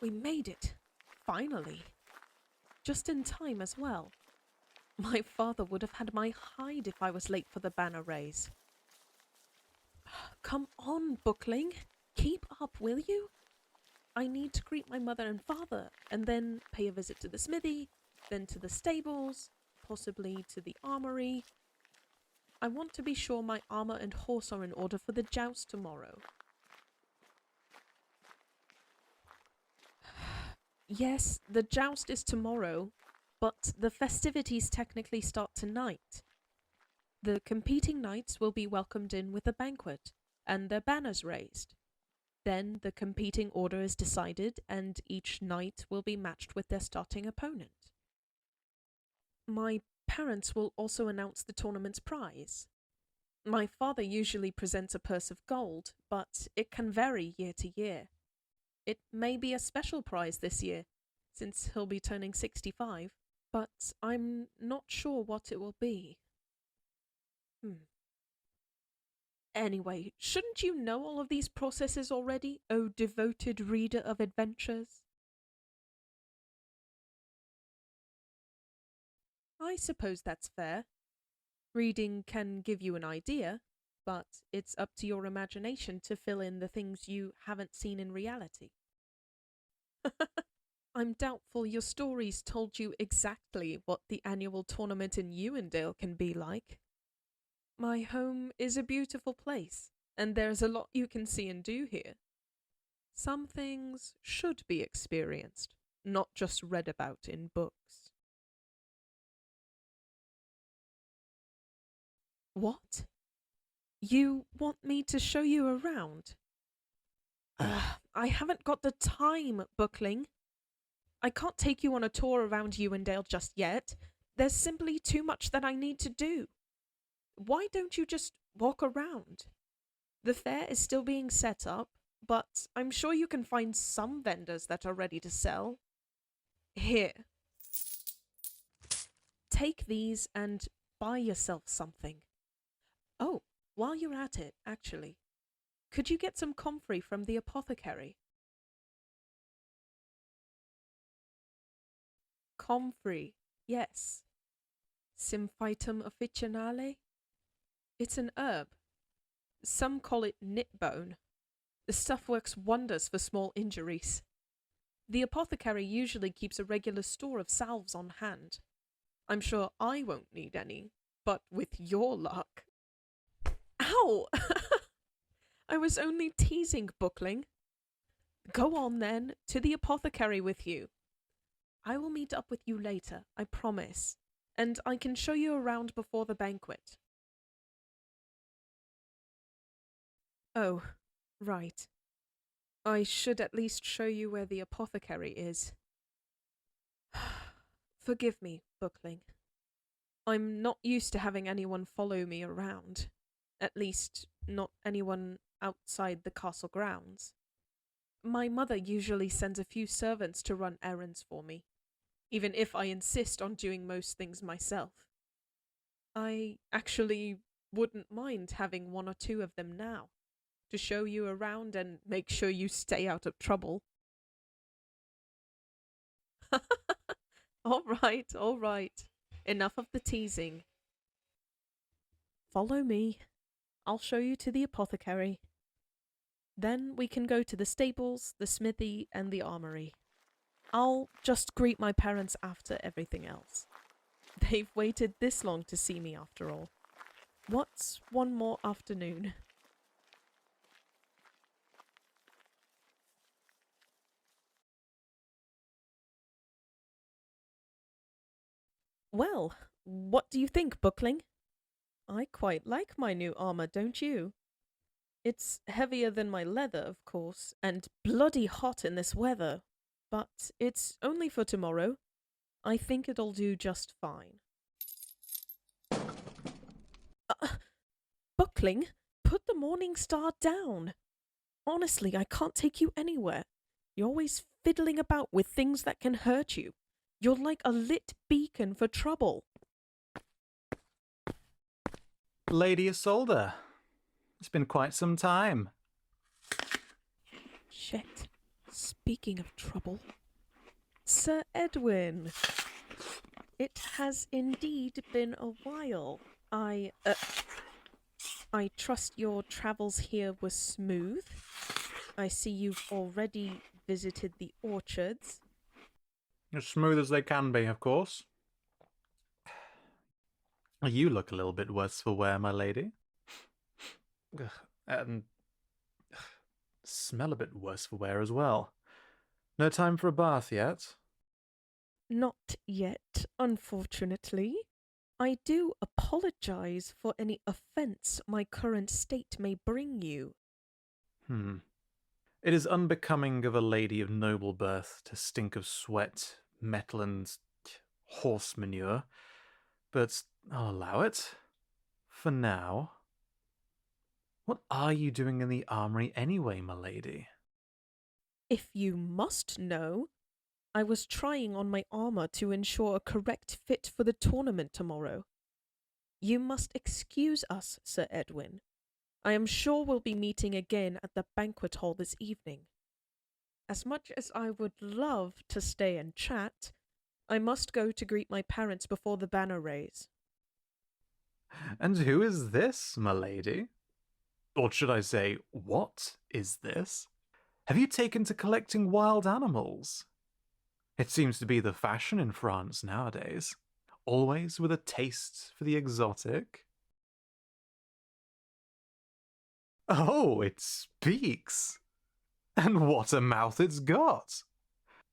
We made it. Finally. Just in time as well. My father would have had my hide if I was late for the banner raise. Come on, Bookling. Keep up, will you? I need to greet my mother and father, and then pay a visit to the smithy, then to the stables, possibly to the armory. I want to be sure my armor and horse are in order for the joust tomorrow. Yes, the joust is tomorrow, but the festivities technically start tonight. The competing knights will be welcomed in with a banquet, and their banners raised. Then the competing order is decided, and each knight will be matched with their starting opponent. My parents will also announce the tournament's prize. My father usually presents a purse of gold, but it can vary year to year. It may be a special prize this year, since he'll be turning 65, but I'm not sure what it will be. Anyway, shouldn't you know all of these processes already, O devoted reader of adventures? I suppose that's fair. Reading can give you an idea, but it's up to your imagination to fill in the things you haven't seen in reality. I'm doubtful your stories told you exactly what the annual tournament in Ewandale can be like. My home is a beautiful place, and there's a lot you can see and do here. Some things should be experienced, not just read about in books. What? You want me to show you around? I haven't got the time, Bookling. I can't take you on a tour around Ewandale just yet. There's simply too much that I need to do. Why don't you just walk around? The fair is still being set up, but I'm sure you can find some vendors that are ready to sell. Here. Take these and buy yourself something. Oh, while you're at it, actually, could you get some comfrey from the apothecary? Comfrey, yes. Symphytum officinale? It's an herb. Some call it knitbone. The stuff works wonders for small injuries. The apothecary usually keeps a regular store of salves on hand. I'm sure I won't need any, but with your luck. Ow! I was only teasing, Bookling. Go on then, to the apothecary with you. I will meet up with you later, I promise, and I can show you around before the banquet. Oh, right. I should at least show you where the apothecary is. Forgive me, Bookling. I'm not used to having anyone follow me around. At least, not anyone outside the castle grounds. My mother usually sends a few servants to run errands for me, even if I insist on doing most things myself. I actually wouldn't mind having one or two of them now, to show you around and make sure you stay out of trouble. All right. Enough of the teasing. Follow me. I'll show you to the apothecary. Then we can go to the stables, the smithy, and the armory. I'll just greet my parents after everything else. They've waited this long to see me after all. What's one more afternoon? Well, what do you think, Bookling? I quite like my new armor, don't you? It's heavier than my leather, of course, and bloody hot in this weather, but it's only for tomorrow. I think it'll do just fine. Buckling, put the Morning Star down. Honestly, I can't take you anywhere. You're always fiddling about with things that can hurt you. You're like a lit beacon for trouble. Lady Isolde. It's been quite some time. Shit. Speaking of trouble, Sir Edwin, it has indeed been a while. I trust your travels here were smooth. I see you've already visited the orchards. As smooth as they can be, of course. You look a little bit worse for wear, my lady. And smell a bit worse for wear as well. No time for a bath yet? Not yet, unfortunately. I do apologize for any offense my current state may bring you. It is unbecoming of a lady of noble birth to stink of sweat, metal, and horse manure, but I'll allow it. For now. What are you doing in the armory anyway, my lady? If you must know, I was trying on my armor to ensure a correct fit for the tournament tomorrow. You must excuse us, Sir Edwin. I am sure we'll be meeting again at the banquet hall this evening. As much as I would love to stay and chat, I must go to greet my parents before the banner raise. And who is this, my lady? Or should I say, what is this? Have you taken to collecting wild animals? It seems to be the fashion in France nowadays. Always with a taste for the exotic. Oh, it speaks! And what a mouth it's got!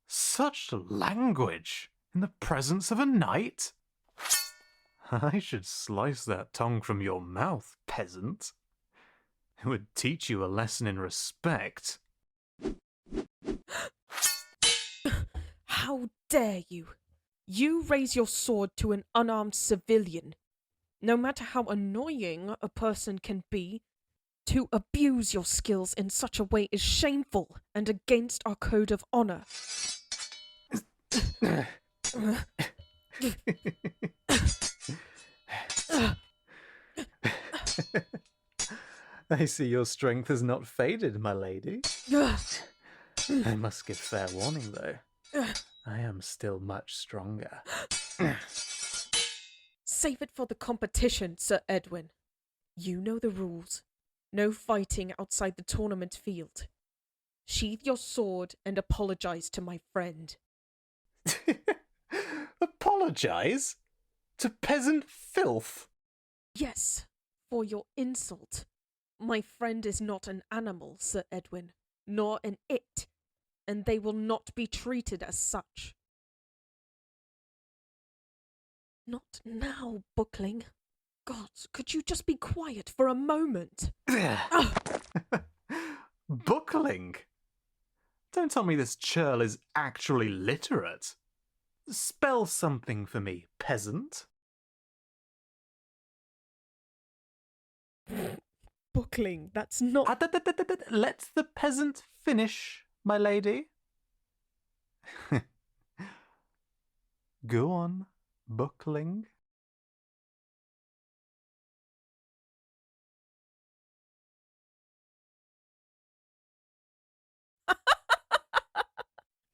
Such language in the presence of a knight! I should slice that tongue from your mouth, peasant. It would teach you a lesson in respect. How dare you! You raise your sword to an unarmed civilian. No matter how annoying a person can be, to abuse your skills in such a way is shameful and against our code of honor. I see your strength has not faded, my lady. I must give fair warning, though. I am still much stronger. Save it for the competition, Sir Edwin. You know the rules. No fighting outside the tournament field. Sheathe your sword and apologize to my friend. Apologize? To peasant filth? Yes, for your insult. My friend is not an animal, Sir Edwin, nor an it, and they will not be treated as such. Not now, Bookling. God, could you just be quiet for a moment? Bookling? Don't tell me this churl is actually literate. Spell something for me, peasant. Bookling, that's not... Let the peasant finish, my lady. Go on, Bookling.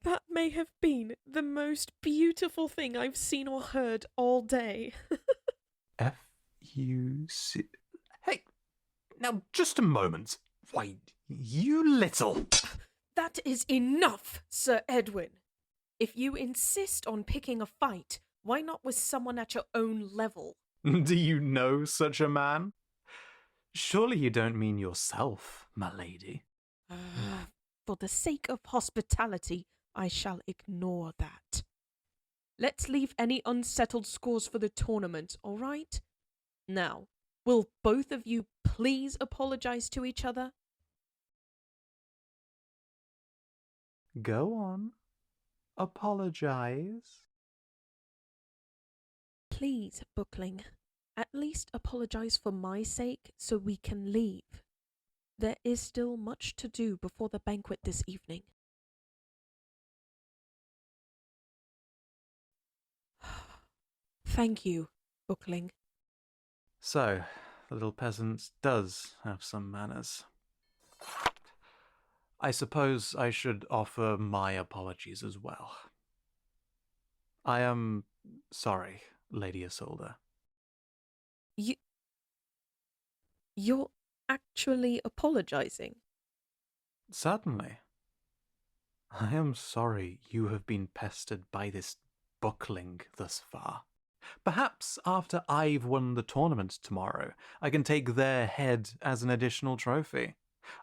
That may have been the most beautiful thing I've seen or heard all day. F-U-C... Hey, now just a moment. Why, you little... That is enough, Sir Edwin. If you insist on picking a fight, why not with someone at your own level? Do you know such a man? Surely you don't mean yourself, my lady. For the sake of hospitality, I shall ignore that. Let's leave any unsettled scores for the tournament, all right? Now, will both of you please apologize to each other? Go on. Apologize. Please, Bookling, at least apologize for my sake so we can leave. There is still much to do before the banquet this evening. Thank you, Bookling. So, the little peasant does have some manners. I suppose I should offer my apologies as well. I am sorry, Lady Isolde. You, you're actually apologizing? Certainly. I am sorry you have been pestered by this buckling thus far. Perhaps after I've won the tournament tomorrow, I can take their head as an additional trophy,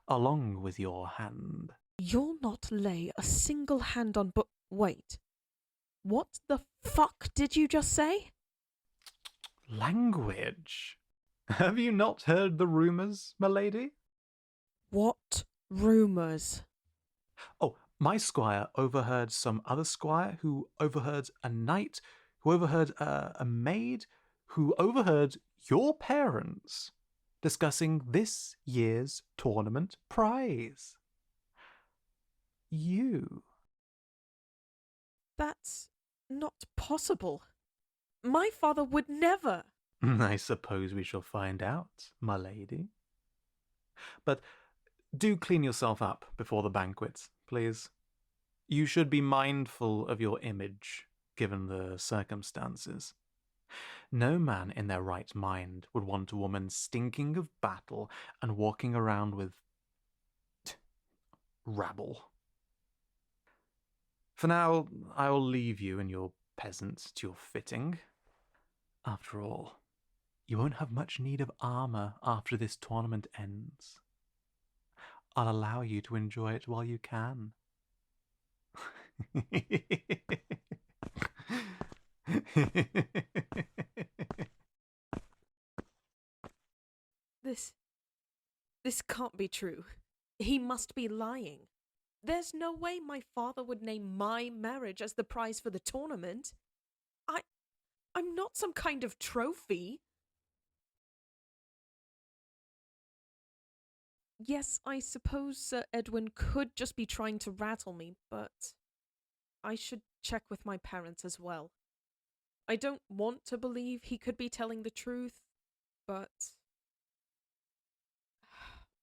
along with your hand. You'll not lay a single hand on Wait. What the fuck did you just say? Language. Have you not heard the rumours, my lady? What rumours? Oh, my squire overheard some other squire who overheard a knight, who overheard a maid, who overheard your parents discussing this year's tournament prize. You. That's not possible. My father would never. I suppose we shall find out, my lady. But do clean yourself up before the banquet, please. You should be mindful of your image, given the circumstances. No man in their right mind would want a woman stinking of battle and walking around with rabble. For now, I'll leave you and your peasant to your fitting. After all, you won't have much need of armour after this tournament ends. I'll allow you to enjoy it while you can. This can't be true. He must be lying. There's no way my father would name my marriage as the prize for the tournament. I'm not some kind of trophy. Yes, I suppose Sir Edwin could just be trying to rattle me, but I should check with my parents as well. I don't want to believe he could be telling the truth, but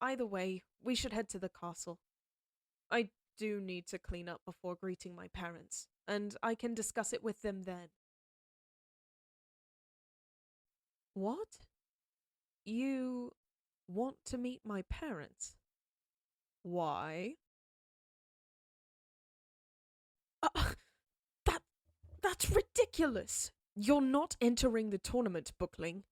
either way, we should head to the castle. I do need to clean up before greeting my parents, and I can discuss it with them then. What? You want to meet my parents? Why? Uh, that that's ridiculous. You're not entering the tournament, Bookling.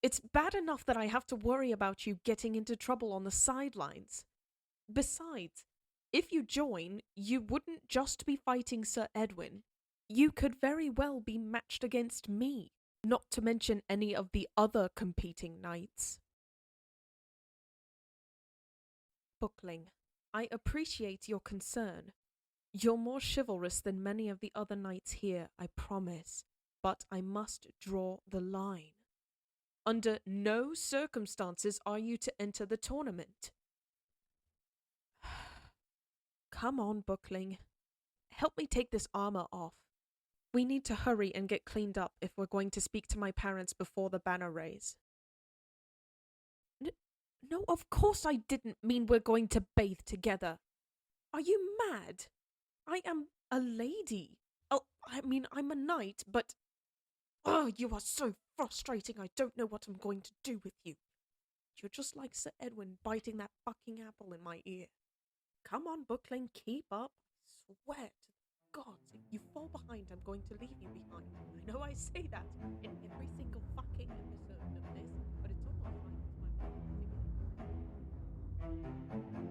It's bad enough that I have to worry about you getting into trouble on the sidelines. Besides, if you join, you wouldn't just be fighting Sir Edwin. You could very well be matched against me, not to mention any of the other competing knights. Bookling, I appreciate your concern. You're more chivalrous than many of the other knights here, I promise, but I must draw the line. Under no circumstances are you to enter the tournament. Come on, Bookling. Help me take this armor off. We need to hurry and get cleaned up if we're going to speak to my parents before the banner raise. No, of course I didn't mean we're going to bathe together. Are you mad? I am a lady. Oh, I mean, I'm a knight, but... Oh, you are so frustrating. I don't know what I'm going to do with you. You're just like Sir Edwin biting that fucking apple in my ear. Come on, Bookling, keep up. I swear to the gods, if you fall behind, I'm going to leave you behind. I know I say that in every single fucking episode of this, but it's almost like it's my